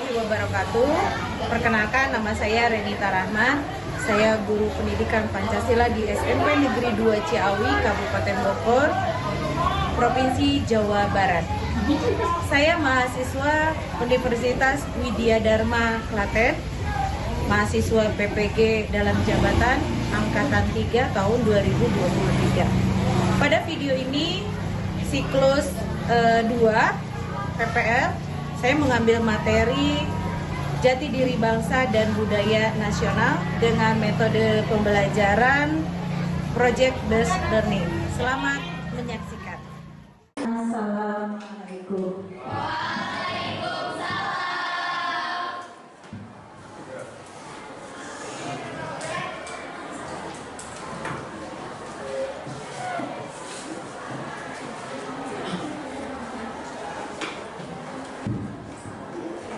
warahmatullahi wabarakatuh. Perkenalkan, nama saya Renita Rahman. Saya guru pendidikan Pancasila di SMP Negeri 2 Ciawi, Kabupaten Bogor, Provinsi Jawa Barat. Saya mahasiswa Universitas Widya Dharma Klaten, mahasiswa PPG dalam jabatan Angkatan 3 tahun 2023. Pada video ini, siklus 2 PPL, saya mengambil materi jati diri bangsa dan budaya nasional dengan metode pembelajaran project based learning. Selamat menyaksikan. Assalamualaikum.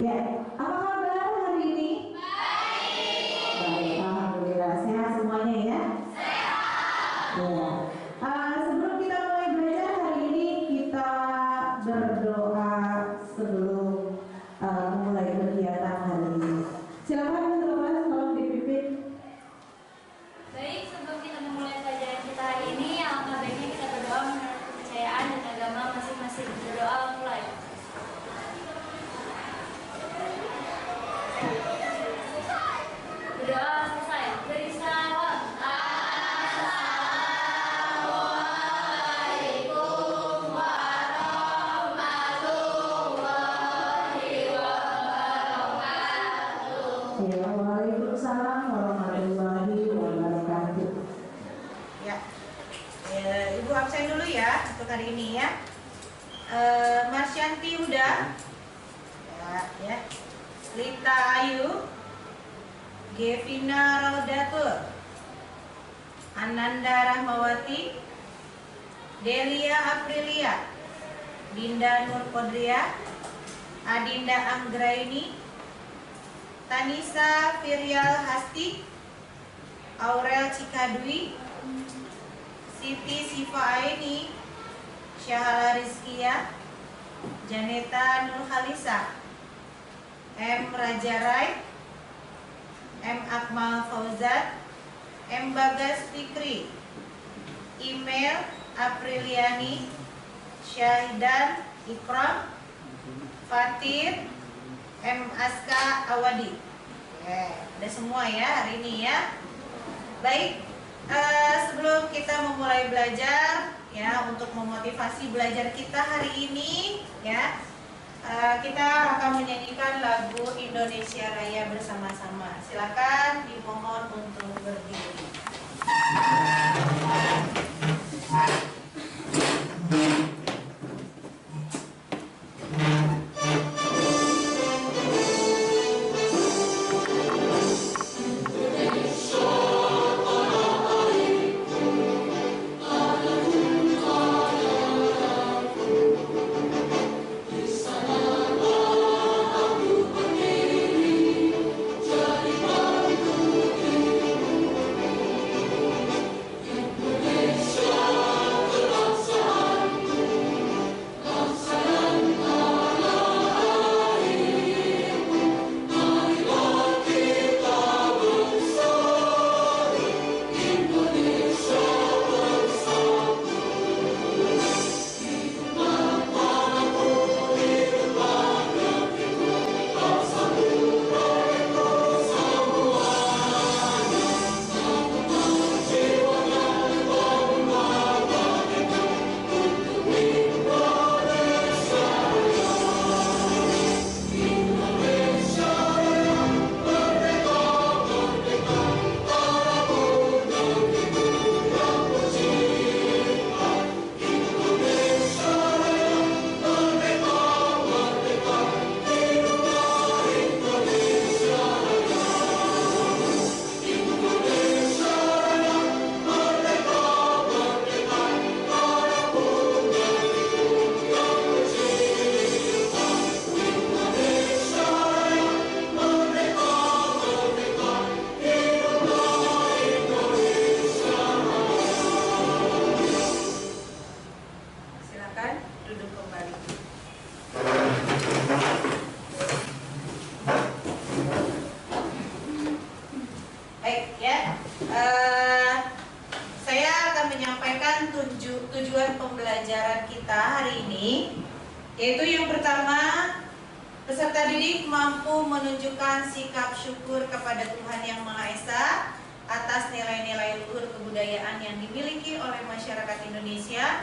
Ya, apa kabar hari ini? Baik. Baik, alhamdulillah. Sehat semuanya ya? Sehat. Ya. Sebelum kita mulai belajar hari ini, kita berdoa sebelum memulai kegiatan hari ini. Silakan teman-teman, tolong dipimpin. Baik, sebelum kita memulai pelajaran kita hari ini, alangkah baiknya kita berdoa menurut kepercayaan dan agama masing-masing. Berdoa mulai. Berdoa selesai. Beri salam. Assalamualaikum warahmatullahi wabarakatuh. Ya, waalaikumsalam warahmatullahi wabarakatuh. Ya, Ibu absen dulu ya untuk hari ini ya. Marsyanti udah, ya. Lita Ayu, Gevina Raudatul, Ananda Rahmawati, Delia Aprilia, Dinda Nur Kodria, Adinda Anggraini, Tanisa Firial Hasti, Aurel Cikadui, Siti Sifa Aini, Syahala Rizkia, Janeta Nur Khalisa, M. Raja Rai, M. Akmal Fauzat, M. Bagas Fikri, email Apriliani, Syahidan Ikram, Fatir, M. Aska Awadi. Ada semua ya hari ini ya. Baik, sebelum kita memulai belajar ya, untuk memotivasi belajar kita hari ini ya, kita akan menyanyikan lagu Indonesia Raya bersama-sama. Silakan dimohon untuk berdiri. Yaitu yang pertama, peserta didik mampu menunjukkan sikap syukur kepada Tuhan Yang Maha Esa atas nilai-nilai luhur kebudayaan yang dimiliki oleh masyarakat Indonesia.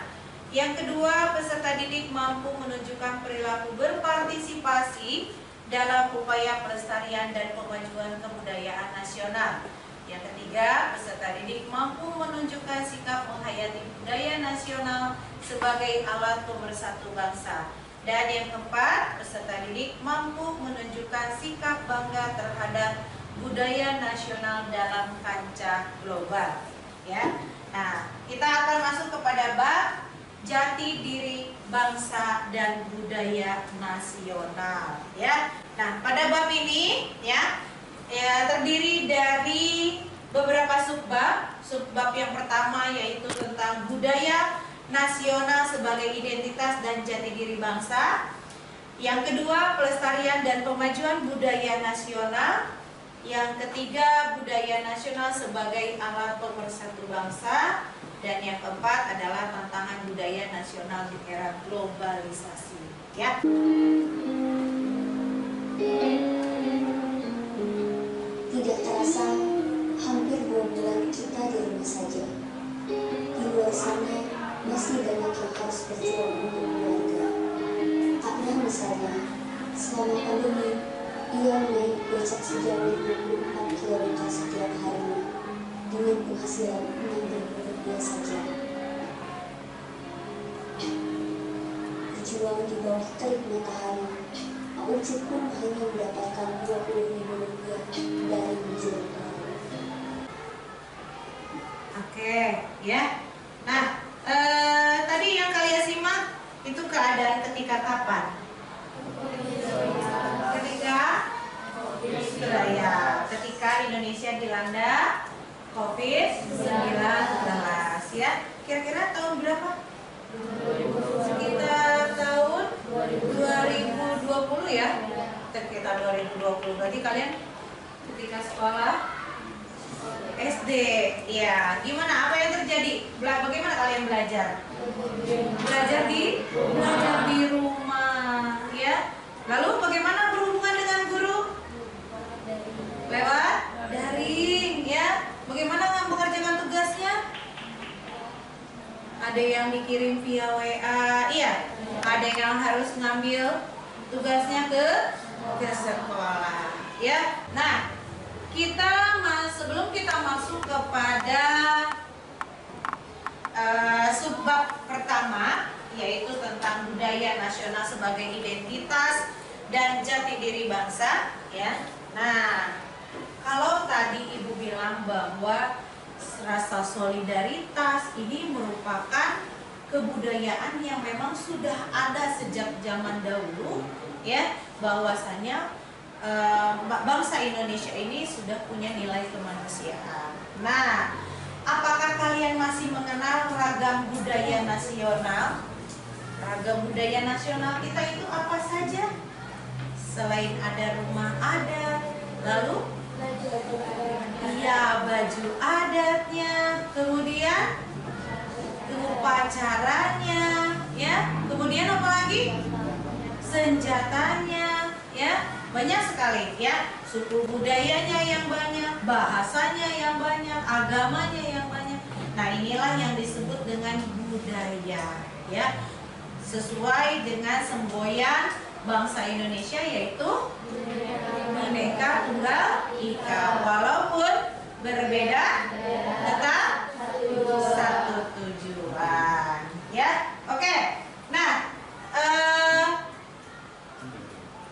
Yang kedua, peserta didik mampu menunjukkan perilaku berpartisipasi dalam upaya pelestarian dan pemajuan kebudayaan nasional. Yang ketiga, peserta didik mampu menunjukkan sikap menghayati budaya nasional sebagai alat pemersatu bangsa. Dan yang keempat, peserta didik mampu menunjukkan sikap bangga terhadap budaya nasional dalam kancah global. Ya. Nah, kita akan masuk kepada bab jati diri bangsa dan budaya nasional. Ya. Nah, pada bab ini ya terdiri dari beberapa subbab. Subbab yang pertama yaitu tentang budaya nasional sebagai identitas dan jati diri bangsa. Yang kedua, pelestarian dan pemajuan budaya nasional. Yang ketiga, budaya nasional sebagai alat pemersatu bangsa. Dan yang keempat adalah tantangan budaya nasional di era globalisasi. Ya. Tidak terasa, hampir 2 bulan kita di rumah saja. Di luar sana, masih banyak yang harus berjuang untuk keluarga. Abna misalnya, selama pandemi, ia naik becak sejauh 24 km setiap harinya, dengan penghasilan 6.000 rupiah saja. Berjuang di bawah terik matahari, Ucup pun hanya mendapatkan 20.000 rupiah dari menjual garam. Oke, ya. Nah, tadi yang kalian simak itu keadaan ketika kapan? Ketika Indonesia dilanda COVID-19, ya. Kira-kira tahun berapa? Sekitar tahun 2020 ya. Sekitar 2020. Berarti kalian ketika sekolah SD, ya. Gimana? Apa yang terjadi? Bagaimana kalian belajar? Belajar di rumah, ya. Lalu bagaimana berhubungan dengan guru? Lewat daring, ya. Bagaimana mengerjakan tugasnya? Ada yang dikirim via WA, iya. Ada yang harus ngambil tugasnya ke sekolah, ya. Nah, sebelum kita masuk kepada subbab pertama, yaitu tentang budaya nasional sebagai identitas dan jati diri bangsa, ya. Nah, kalau tadi Ibu bilang bahwa rasa solidaritas ini merupakan kebudayaan yang memang sudah ada sejak zaman dahulu, ya, bahwasanya bangsa Indonesia ini sudah punya nilai kemanusiaan. Nah, apakah kalian masih mengenal ragam budaya nasional? Ragam budaya nasional kita itu apa saja? Selain ada rumah adat, lalu iya, baju adatnya, kemudian upacaranya, ya, kemudian apa lagi? Senjatanya, ya, banyak sekali, ya, suku budayanya yang banyak, bahasanya yang banyak, agamanya yang banyak. Nah, inilah yang disebut dengan budaya, ya, sesuai dengan semboyan bangsa Indonesia yaitu Bhinneka Tunggal Ika. Walaupun berbeda, tetap satu tujuan, ya. Oke. Nah,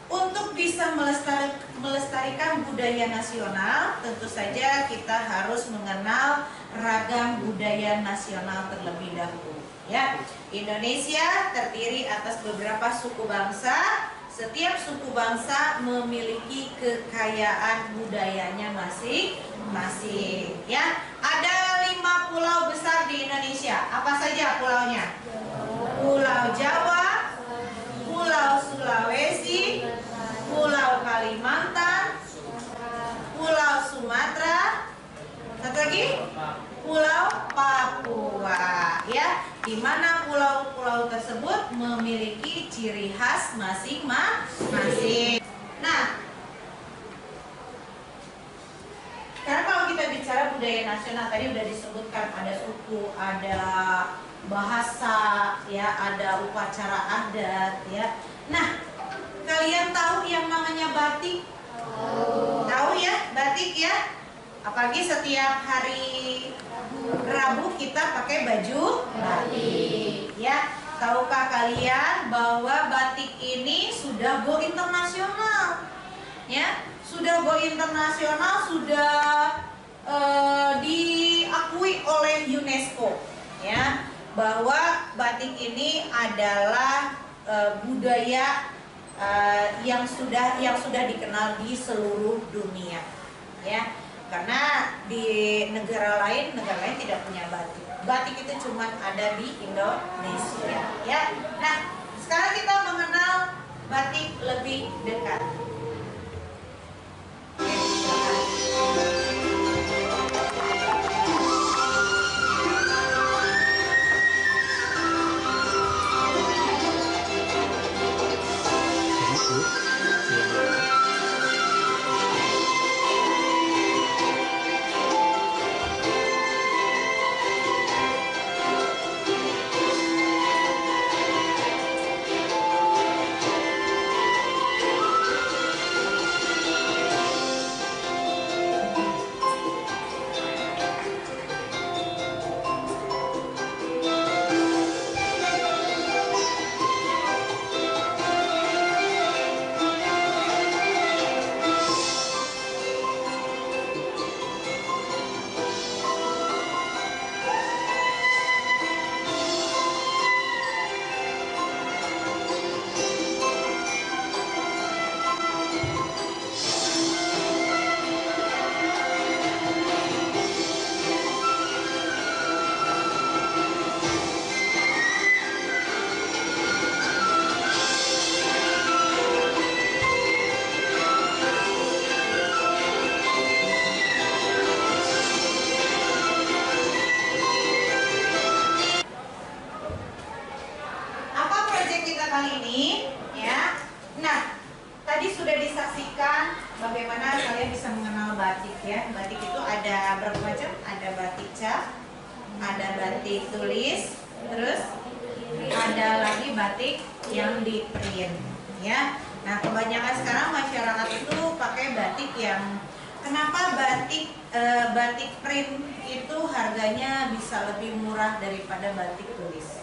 untuk bisa melestarikan budaya nasional, tentu saja kita harus mengenal ragam budaya nasional terlebih dahulu, ya. Indonesia terdiri atas beberapa suku bangsa. Setiap suku bangsa memiliki kekayaan budayanya masing-masing, ya. Ada 5 pulau besar di Indonesia. Apa saja pulaunya? Pulau Jawa, Pulau Sulawesi, Pulau Kalimantan, Pulau Sumatera, satu lagi Pulau Papua, ya. di mana pulau-pulau tersebut memiliki ciri khas masing-masing. Nah, karena kalau kita bicara budaya nasional, tadi udah disebutkan ada suku, ada bahasa, ya, ada upacara adat, ya. Nah, kalian tahu yang namanya batik? Tahu ya, batik ya? Apalagi setiap hari Rabu kita pakai baju batik, ya. Tahukah kalian bahwa batik ini sudah go internasional, ya? Sudah go internasional, sudah diakui oleh UNESCO, ya, bahwa batik ini adalah budaya yang sudah dikenal di seluruh dunia, ya. Karena di negara lain tidak punya batik. Batik itu cuma ada di Indonesia, ya. Nah, sekarang kita mengenal batik lebih dekat. Oke, silakan. Kali ini, ya. Nah, tadi sudah disaksikan bagaimana kalian bisa mengenal batik, ya. Batik itu ada berapa macam? Ada batik cap, ada batik tulis, terus ada lagi batik yang di print, ya. Nah, kebanyakan sekarang masyarakat itu pakai batik yang, kenapa batik batik print itu harganya bisa lebih murah daripada batik tulis?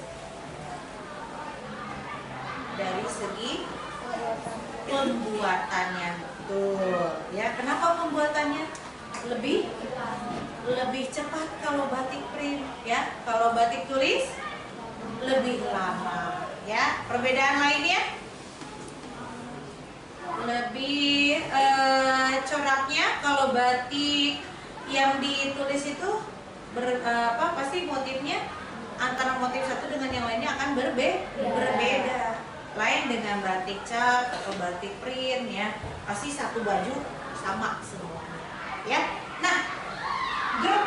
Dari segi pembuatannya, betul, ya. Kenapa pembuatannya lebih cepat kalau batik print, ya? Kalau batik tulis lebih lama, ya. Perbedaan lainnya lebih coraknya. Kalau batik yang ditulis itu pasti motifnya antara motif satu dengan yang lainnya akan berbeda. Lain dengan batik cat atau batik print, ya, pasti satu baju sama semuanya, ya. Nah, grup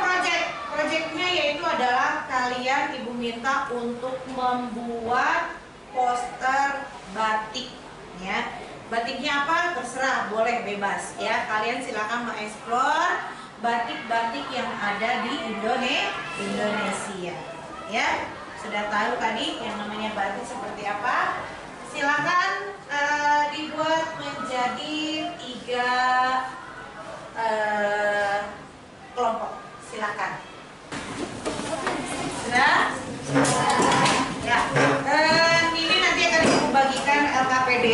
projectnya yaitu adalah kalian Ibu minta untuk membuat poster batik, ya. Batiknya apa? Terserah, boleh, bebas, ya. Kalian silakan mengeksplor batik-batik yang ada di Indonesia, ya. Sudah tahu tadi yang namanya batik seperti apa? Silakan dibuat menjadi 3 kelompok. Silakan. Sudah? Ya. Ini nanti akan Ibu bagikan LKPD,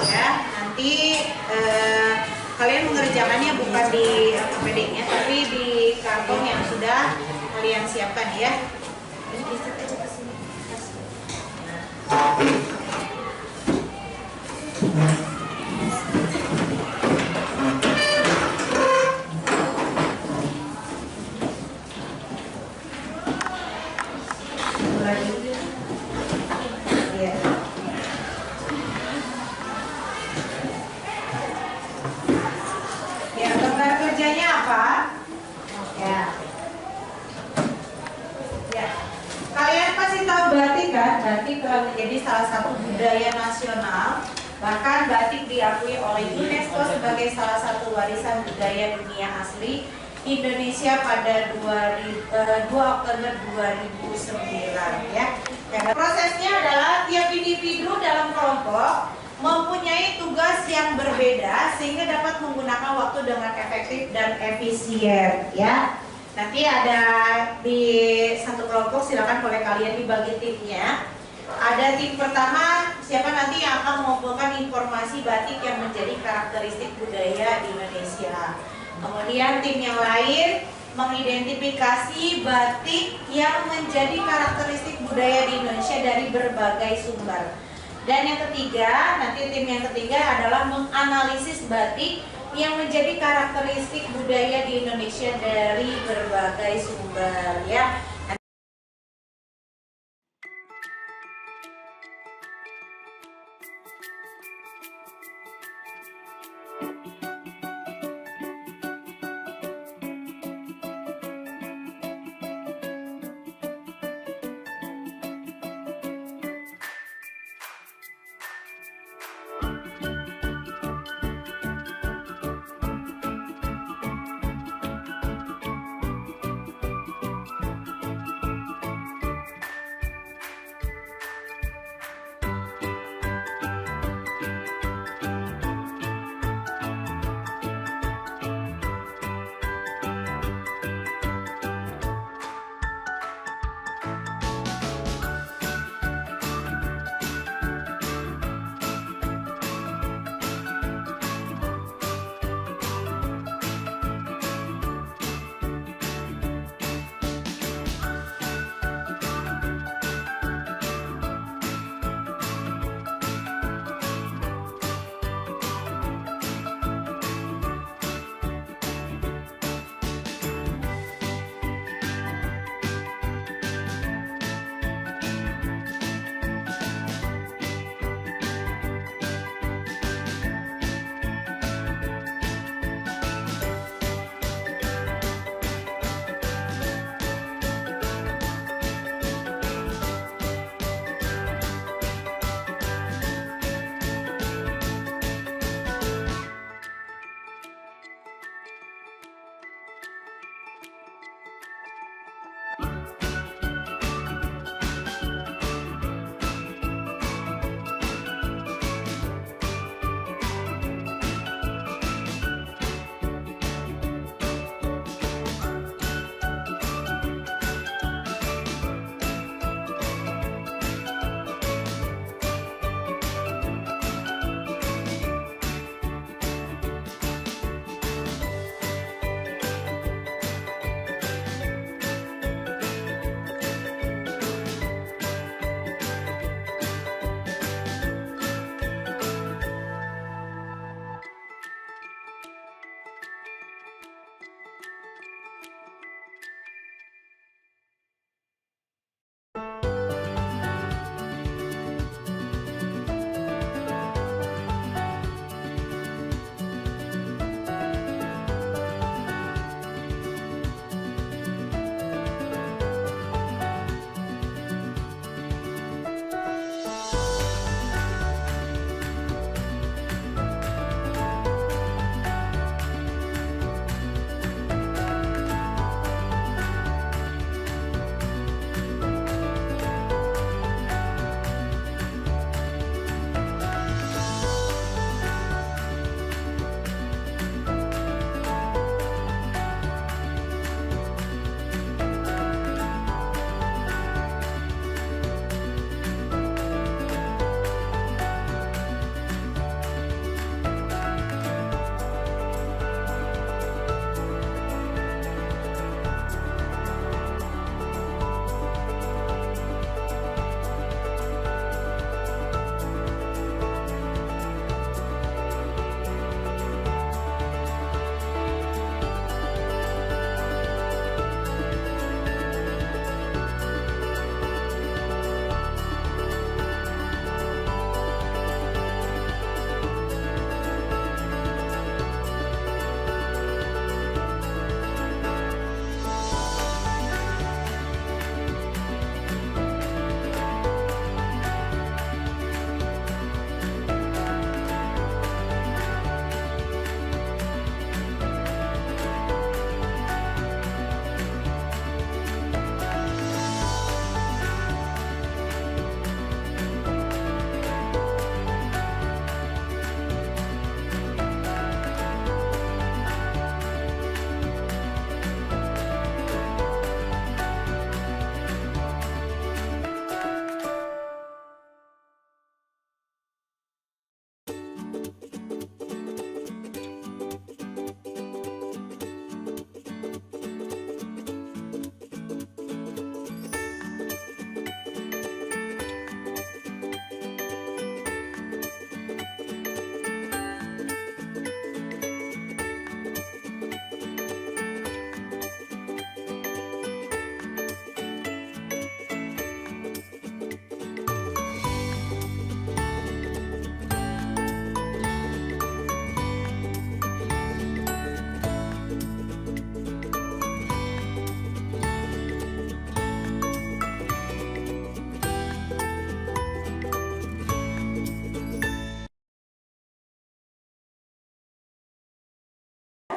ya. Nanti kalian mengerjakannya bukan di LKPD-nya, tapi di karton yang sudah kalian siapkan, ya. Geser aja ke sini. Ya, gambar kerjanya apa? Ya. Ya. Kalian pasti tahu telah menjadi salah satu budaya nasional. Bahkan batik diakui oleh UNESCO sebagai salah satu warisan budaya dunia asli Indonesia pada 2 Oktober 2009 ya. Prosesnya adalah tiap individu dalam kelompok mempunyai tugas yang berbeda sehingga dapat menggunakan waktu dengan efektif dan efisien ya. Nanti ada di satu kelompok, silakan oleh kalian dibagi timnya. Ada tim pertama, siapa nanti yang akan mengumpulkan informasi batik yang menjadi karakteristik budaya di Indonesia. Kemudian tim yang lain mengidentifikasi batik yang menjadi karakteristik budaya di Indonesia dari berbagai sumber. Dan yang ketiga, nanti tim yang ketiga adalah menganalisis batik yang menjadi karakteristik budaya di Indonesia dari berbagai sumber ya.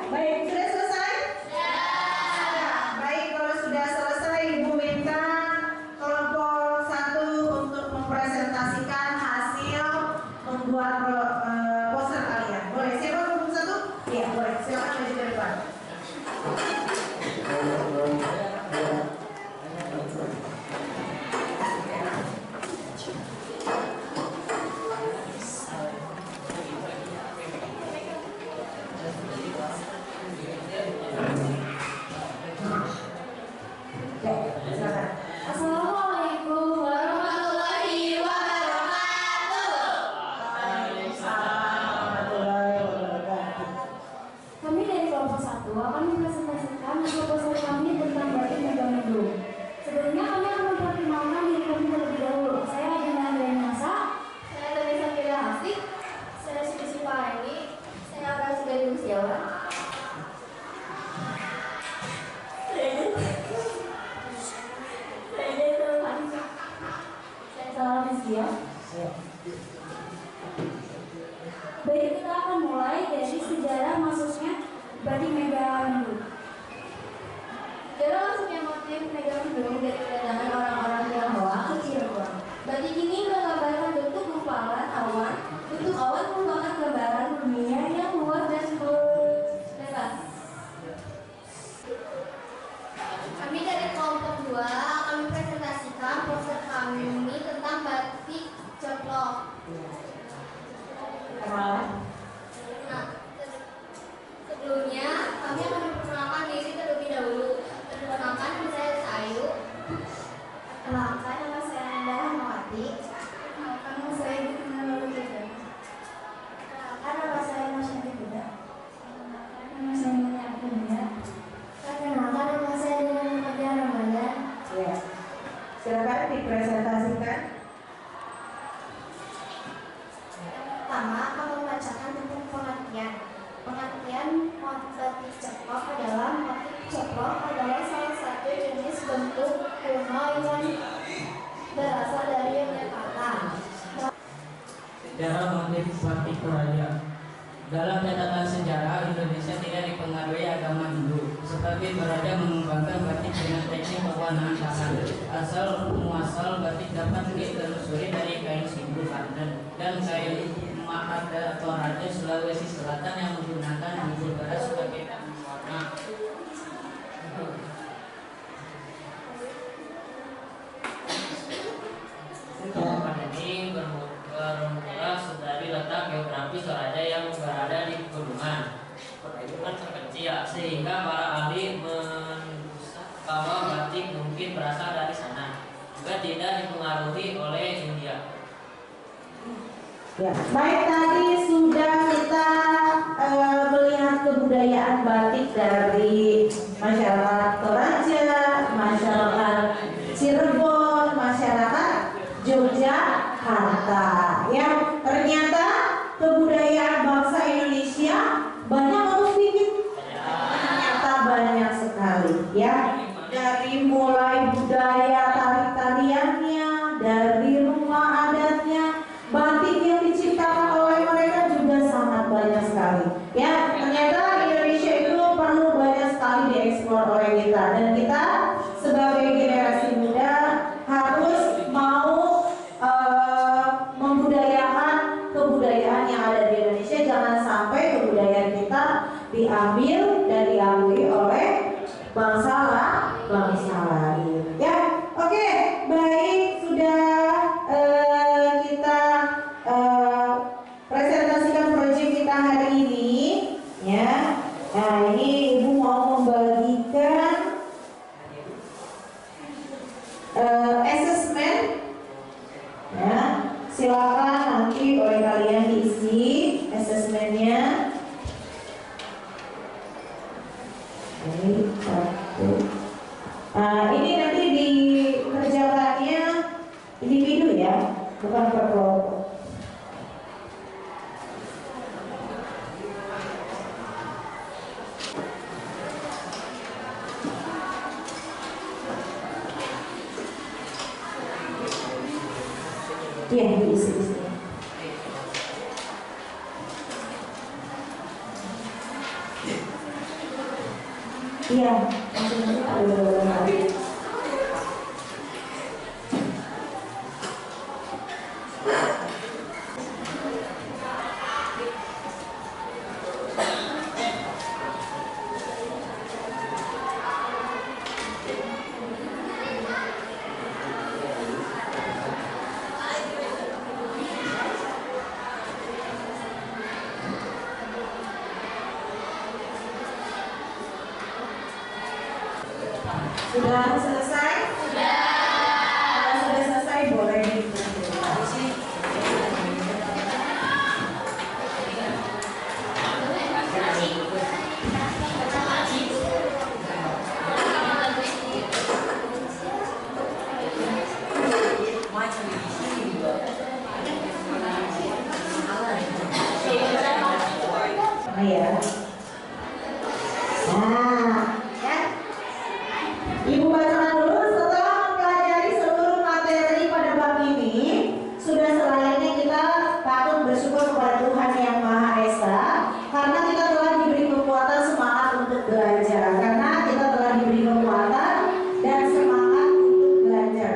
Baik, sudah selesai? Baik, kalau sudah selesai, Ibu minta kelompok 1 untuk mempresentasikan hasil membuat poster kalian. Boleh? Siapa kelompok 1? Iya, boleh. Silakan maju ke depan. Assalamualaikum warahmatullahi wabarakatuh. Kami dari kelompok 1 akan mempresentasikan proposal kami tentang batik Megamendung. Sebelumnya kami akan memperkenalkan diri kami terlebih dahulu. Saya Adina Andrianasa. Saya Teresa Fira Hafid. Saya Siti Sipareni. Saya Prasidya Lusiawan. Salam Rizkia. Baik, kita akan mulai dari sejarah masuknya batik Megamendung. Sejarah masuknya motif Megamendung dari kedatangan orang-orang Tionghoa ke Cirebon. Batik ini menggambarkan bentuk gumpalan awan. Bentuk awan merupakan gambaran dunia yang luas dan bebas. Kami dari kelompok 2 akan mempresentasikan poster kami tentang batik Coplok. Nah, sebelumnya kami akan memperkenalkan diri terlebih dahulu. Perkenalkan, saya Ayu. Perkenalkan, nama saya Nanda Rahmawati. Perkenalkan, nama saya Gina Lalujaja. Perkenalkan, nama saya Masyadi Buddha. Perkenalkan, nama saya Nanda Akhirnya. Perkenalkan, nama saya Dina Muhammad Ramadan. Ya. Silakan dipresentasikan. Pertama, akan membacakan tentang pengertian. Pengertian batik ceplok adalah salah satu jenis bentuk kuno yang berasal dari Yogyakarta. Sejarah motif batik Toraja. Dalam catatan sejarah, Indonesia tidak dipengaruhi agama Hindu. Sebagai Toraja mengembangkan batik dengan teknik pewarnaan tangan. Asal muasal batik dapat ditelusuri dari kain simbol dan kain Mahada Toraja Sulawesi Selatan yang menggunakan bubur beras sebagai warna. Kelompok ini bermula dari letak geografis Toraja yang berada di pegunungan terpencil, sehingga para ahli menduga bahwa batik mungkin berasal dari sana, juga tidak dipengaruhi oleh India. Ya, baik, tadi sudah kita melihat kebudayaan batik dari masyarakat Toraja, masyarakat Cirebon, masyarakat Yogyakarta. Ya, ternyata kebudayaan bangsa Indonesia banyak atau sedikit? Ternyata banyak sekali. Ya, dari mulai budaya tari-tariannya, dari rumah adatnya, batik yang diciptakan oleh mereka juga sangat banyak sekali. Ya, ternyata Indonesia itu perlu banyak sekali dieksplor oleh kita, dan kita sebagai generasi muda harus mau membudayakan kebudayaan yang ada di Indonesia. Jangan sampai kebudayaan kita diambil dan diakui oleh bangsa lain. Ya, oke, baik, sudah kita presentasikan proyek kita hari ini. Ya, nah ini Ibu mau membagikan assessment. Ya, silakan nanti oleh kalian diisi assessmentnya. Ini nanti dikerjakannya individu ya, bukan per kelompok. Iya, diisi. Iya. Sudah selesai? Sudah. Kalau sudah selesai boleh diikuti. Oh ya. Nah, ya. Ibu bacakan dulu. Setelah mempelajari seluruh materi pada bab ini, sudah selayaknya kita patut bersyukur kepada Tuhan Yang Maha Esa karena kita telah diberi kekuatan semangat untuk belajar. Karena kita telah diberi kekuatan dan semangat untuk belajar.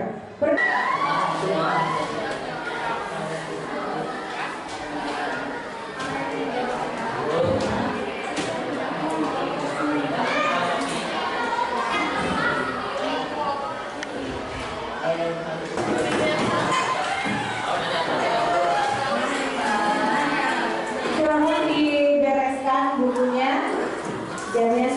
Silahkan dibereskan bukunya, jamnya